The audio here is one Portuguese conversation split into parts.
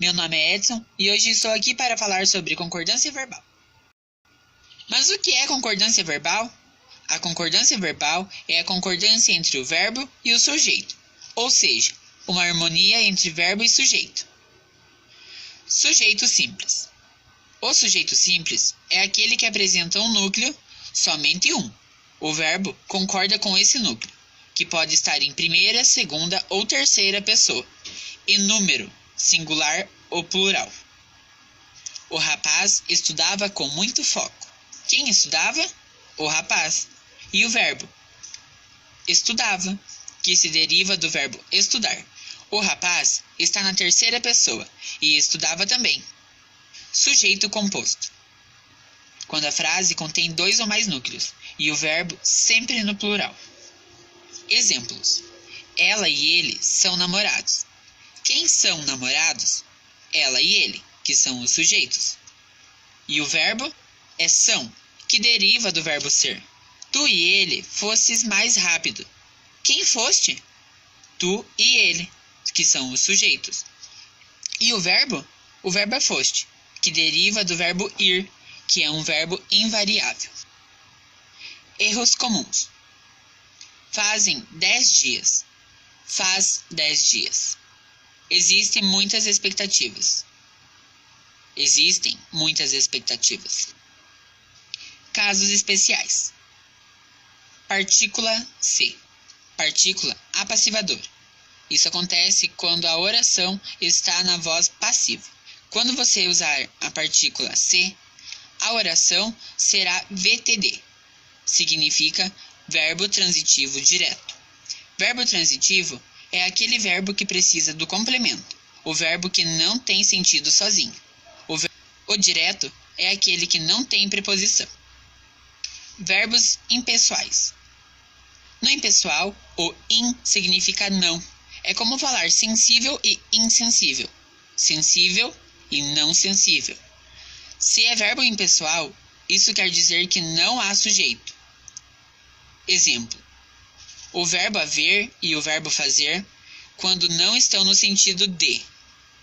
Meu nome é Edson e hoje estou aqui para falar sobre concordância verbal. Mas o que é concordância verbal? A concordância verbal é a concordância entre o verbo e o sujeito, ou seja, uma harmonia entre verbo e sujeito. Sujeito simples. O sujeito simples é aquele que apresenta um núcleo, somente um. O verbo concorda com esse núcleo, que pode estar em primeira, segunda ou terceira pessoa, e número, singular ou plural. O rapaz estudava com muito foco. Quem estudava? O rapaz. E o verbo? Estudava, que se deriva do verbo estudar. O rapaz está na terceira pessoa e estudava também. Sujeito composto. Quando a frase contém dois ou mais núcleos e o verbo sempre no plural. Exemplos. Ela e ele são namorados. Quem são namorados? Ela e ele, que são os sujeitos. E o verbo é são, que deriva do verbo ser. Tu e ele fostes mais rápido. Quem foste? Tu e ele, que são os sujeitos. E o verbo? O verbo é foste, que deriva do verbo ir, que é um verbo invariável. Erros comuns. Fazem 10 dias. Faz 10 dias. Existem muitas expectativas. Existem muitas expectativas. Casos especiais. Partícula C. Partícula apassivador. Isso acontece quando a oração está na voz passiva. Quando você usar a partícula C, a oração será VTD. Significa verbo transitivo direto. Verbo transitivo é aquele verbo que precisa do complemento, o verbo que não tem sentido sozinho. O direto é aquele que não tem preposição. Verbos impessoais. No impessoal, o in significa não. É como falar sensível e insensível, sensível e não sensível. Se é verbo impessoal, isso quer dizer que não há sujeito. Exemplo. O verbo haver e o verbo fazer, quando não estão no sentido de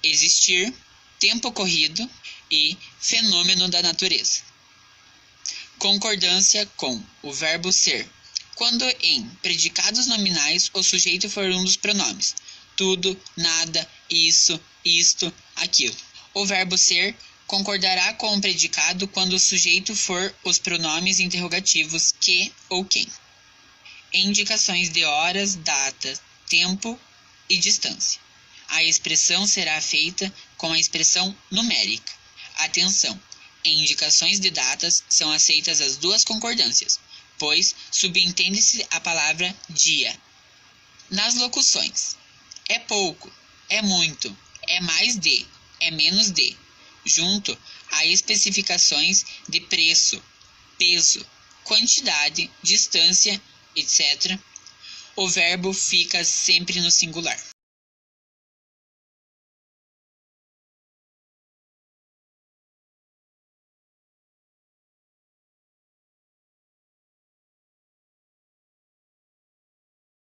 existir, tempo corrido e fenômeno da natureza. Concordância com o verbo ser, quando em predicados nominais o sujeito for um dos pronomes, tudo, nada, isso, isto, aquilo. O verbo ser concordará com o predicado quando o sujeito for os pronomes interrogativos que ou quem. Indicações de horas, data, tempo e distância. A expressão será feita com a expressão numérica. Atenção! Em indicações de datas são aceitas as duas concordâncias, pois subentende-se a palavra dia. Nas locuções, é pouco, é muito, é mais de, é menos de, junto a especificações de preço, peso, quantidade, distância, etc., o verbo fica sempre no singular.